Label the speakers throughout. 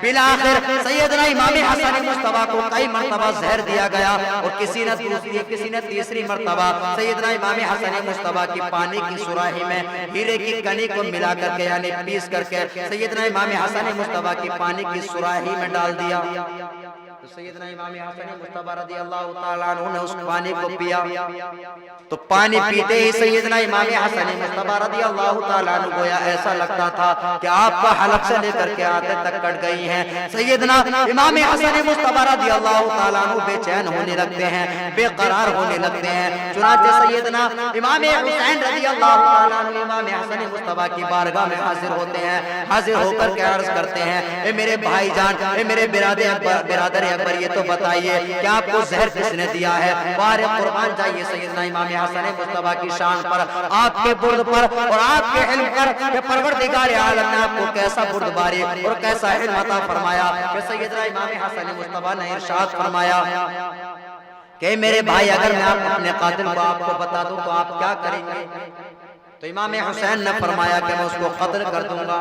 Speaker 1: بالآخر سیدنا امام حسن مصطفیٰ کو کئی مرتبہ زہر دیا گیا، اور کسی نے تیسری مرتبہ سیدنا امام حسن مصطفیٰ کی پانی کی سراہی میں ہیرے کی کنی کو ملا کر کے یعنی پیس کر کے سیدنا امام حسن مصطفیٰ کی پانی کی سراہی میں ڈال دیا۔ تو سیدنا امام حسن مصطفیٰ رضی اللہ تعالیٰ عنہ نے اس پانی کو پیا، تو پانی پیتے ہی سیدنا امام حسن مصطفیٰ رضی اللہ تعالیٰ عنہ گویا ایسا لگتا تھا کہ آپ کا حلق سے لے کر کے آتے تک کٹ گئی ہیں۔ سیدنا امام حسن مصطفیٰ رضی اللہ تعالیٰ عنہ بے چین ہونے لگتے ہیں، بے قرار ہونے لگتے ہیں۔ چنانچہ سیدنا امام حسین رضی اللہ تعالیٰ عنہ امام حسن مصطفیٰ کی بارگاہ میں حاضر ہوتے ہیں، حاضر ہو کر کے عرض کرتے ہیں، اے میرے بھائی جان، اے میرے برادر اکبر، یہ تو بتائیے کہ آپ کو زہر کس نے دیا ہے؟ بارے قربان جائیے سیدنا امام حسن مصطفیٰ کی شان پر، آپ کے برد پر اور آپ کے علم پر کہ پروردگار عالم نے آپ کو کیسا بردباری اور کیسا علم عطا فرمایا کہ سیدنا امام حسن مصطفیٰ نے ارشاد فرمایا کہ میرے بھائی اگر میں اپنے قاتل کو آپ کو بتا دوں تو آپ کیا کریں گے؟ تو امام حسین نے فرمایا کہ میں اس کو قتل کر دوں گا۔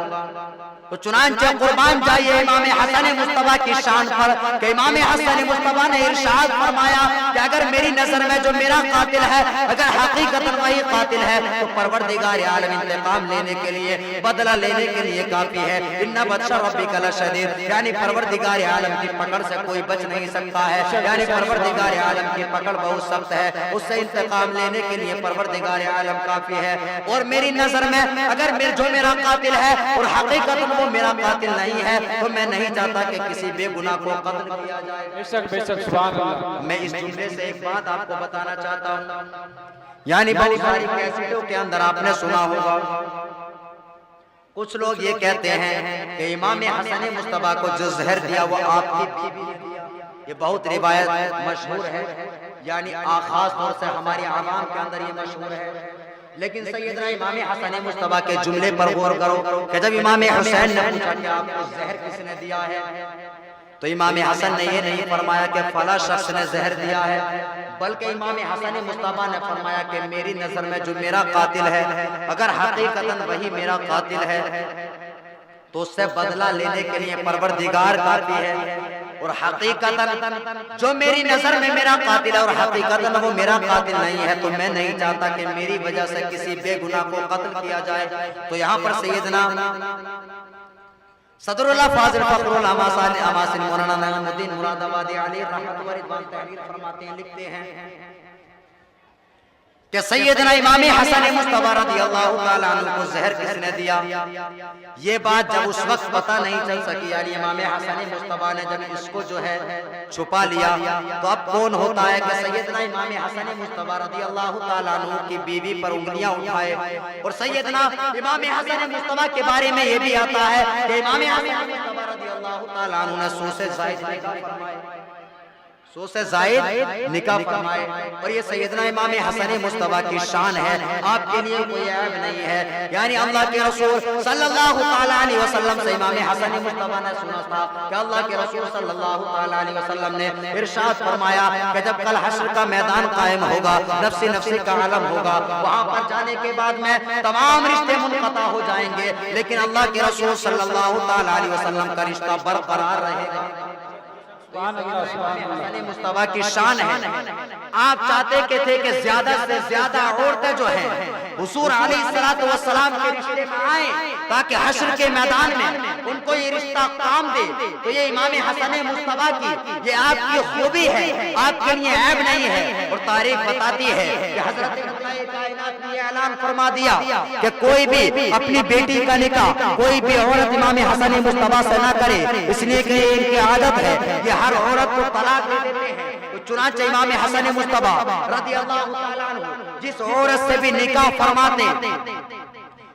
Speaker 1: تو چنانچہ قربان جائیے امام حسن مصطفیٰ کی شان پر کہ امام حسن مصطفیٰ نے ارشاد فرمایا کہ اگر میری نظر میں جو میرا قاتل ہے اگر حقیقتاً وہی قاتل ہے تو پروردگار عالم انتقام لینے کے لیے، بدلہ لینے کے لیے کافی ہے۔ ان بطش ربک لشدید، یعنی پروردگار عالم کی پکڑ سے کوئی بچ نہیں سکتا ہے، یعنی پروردگار عالم کی پکڑ بہت سخت ہے، اس سے انتقام لینے کے لیے پروردگار عالم کافی ہے۔ اور میری نظر میں اگر جو میرا قاتل ہے اور حقیقتاً وہ میرا قاتل نہیں ہے تو میں نہیں چاہتا کہ کسی بے گناہ کو قتل کیا جائے۔
Speaker 2: بے شک سبحان اللہ۔
Speaker 1: میں اس جملے سے ایک بات آپ کو بتانا چاہتا ہوں، یعنی بہت ساری کیسٹوں کے اندر آپ نے سنا ہوگا کچھ لوگ یہ کہتے ہیں کہ امام حسن مصطفیٰ کو جو زہر دیا وہ آپ کی بیوی نے دیا۔ یہ بہت روایت مشہور ہے، یعنی خاص طور سے ہماری عوام کے اندر یہ مشہور ہے، لیکن سیدنا امام حسن مصطفیٰ کے جملے پر غور کرو کہ جب امام حسین نے پوچھا کہ آپ کو زہر کس نے دیا ہے تو امام حسن نے یہ نہیں فرمایا کہ فلاں شخص نے زہر دیا ہے، بلکہ امام حسن مصطفیٰ نے فرمایا کہ میری نظر میں جو میرا قاتل ہے اگر حقیقتاً وہی میرا قاتل ہے تو اس سے بدلہ لینے کے لیے پروردگار کافی ہے، اور حقیقتاً جو میری نظر میں میرا قاتل ہے اور حقیقتاً وہ میرا قاتل نہیں ہے تو میں نہیں چاہتا کہ میری وجہ سے کسی بے گناہ کو قتل کیا جائے۔ تو یہاں پر سیدنا صدر اللہ فاضل فخر الاماسن مولانا نعیم الدین مراد آبادی علیہ رحمت و رضوان تحریر فرماتے ہیں، لکھتے ہیں کہ سیدنا امام حسن مصطفیٰ رضی اللہ تعالیٰ عنہ کو زہر کس نے دیا، یہ بات جب اس وقت پتہ نہیں چل سکی، یعنی امام حسن مصطفیٰ نے جب اس کو جو ہے چھپا لیا تو اب کون ہوتا ہے کہ سیدنا امام حسن مصطفیٰ رضی اللہ تعالیٰ عنہ کی بیوی پر انگلیاں اٹھائے، اور سیدنا امام حسن مصطفیٰ کے بارے میں یہ بھی آتا ہے کہ امام حسن مصطفیٰ رضی اللہ تعالیٰ عنہ نے سو سے زائد نکاح فرمائے، اور یہ سیدنا امام حسن مصطفیٰ کی شان ہے، آپ کے لیے کوئی عیب نہیں ہے۔ یعنی اللہ کے رسول صلی اللہ علیہ وسلم سے امام حسن مصطفیٰ نے سنا تھا کہ اللہ کے رسول صلی اللہ علیہ وسلم نے ارشاد فرمایا کہ جب کل حشر کا میدان قائم ہوگا، نفسی نفسی کا عالم ہوگا، وہاں پر جانے کے بعد میں تمام رشتے منقطع ہو جائیں گے، لیکن اللہ کے رسول صلی اللہ علیہ وسلم کا رشتہ برقرار رہے گا۔ حسن مصطفیٰ کی شان ہے۔ آپ چاہتے تھے کہ زیادہ سے زیادہ عورتیں جو ہیں حضور علیہ السلام کے رشتے میں آئیں تاکہ حشر کے میدان میں ان کو یہ رشتہ کام دے، تو یہ امام حسن مصطفیٰ کی یہ آپ کی خوبی ہے، آپ کے لیے عیب نہیں ہے، اور تاریخ بتاتی ہے کہ حضرت کائنات نے یہ اعلان فرما دیا کہ کوئی بھی اپنی بیٹی کا نکاح کوئی بھی عورت امام حسن مصطفیٰ سے نہ کرے، اس لیے کہ ان کی عادت ہے یہ ہر عورت کو طلاق دے دیتے ہیں۔ چنانچہ امام حسن مصطفیٰ رضی اللہ تعالیٰ عنہ جس عورت سے بھی نکاح فرماتے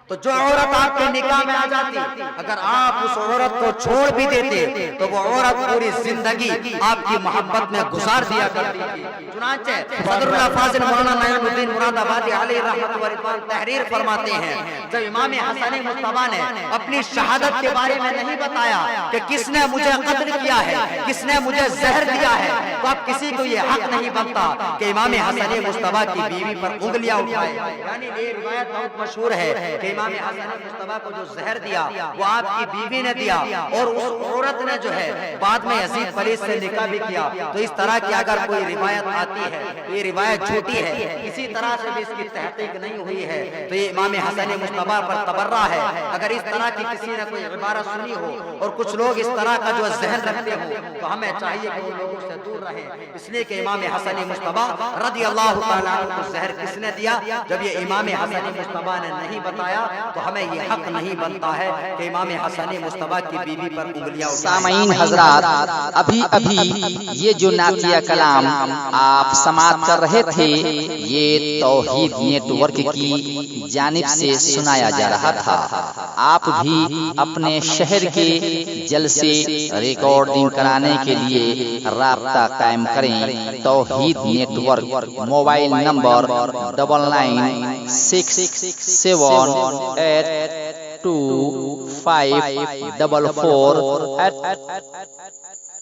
Speaker 1: تو جو عورت آپ کے نکاح میں آ جاتی اگر آپ اس عورت کو چھوڑ بھی دیتے تو وہ عورت پوری زندگی آپ کی محبت میں گزار دیا کرتی تھی۔ چنانچہ صدر اللہ فاضل مولانا نعیم الدین مراد آبادی علیہ رحمت و رضوان تحریر فرماتے ہیں جب امام حسن مصطفیٰ نے اپنی شہادت کے بارے میں نہیں بتایا کہ کس نے مجھے قتل کیا ہے، کس نے مجھے زہر دیا ہے، تو اب کسی کو یہ حق نہیں بنتا کہ امام حسن مصطفیٰ کی بیوی پر انگلیاں اٹھائے۔ یعنی یہ روایت بہت مشہور ہے کہ امام حسن مصطفیٰ کو جو زہر دیا وہ آپ کی بیوی نے دیا، اور اس عورت نے جو ہے بعد میں یزید پلیس سے نکاح بھی کیا۔ تو اس طرح کی اگر کوئی روایت آتی ہے تو یہ روایت جھوٹی ہے، کسی طرح سے بھی اس کی تحقیق نہیں ہوئی ہے، تو یہ امام حسن مصطفیٰ پر تبرہ ہے۔ اگر اس طرح کی کسی نے کوئی عبارت سنی ہو اور کچھ لوگ اس طرح کا جو ذہن رکھتے ہو تو ہمیں چاہیے کہ ان لوگوں سے دور رہیں، اس لیے کہ امام حسن مصطفیٰ رضی اللہ تعالیٰ عنہ کو زہر کس نے دیا؟ جب یہ امام حسن مصطفیٰ نے نہیں بتایا تو ہمیں یہ حق نہیں بنتا ہے کہ امام حسن مصطفیٰ کی بیوی پر انگلیاں اٹھائیں۔
Speaker 2: سامعین حضرات، ابھی یہ جو نعتیہ کلام آپ سماعت کر رہے تھے یہ توحید نیٹ ورک کی جانب سے سنایا جا رہا تھا۔ آپ بھی اپنے شہر کے جلسے ریکارڈنگ کرانے کے لیے رابطہ قائم کریں۔ توحید نیٹ ورک، موبائل نمبر 9967825444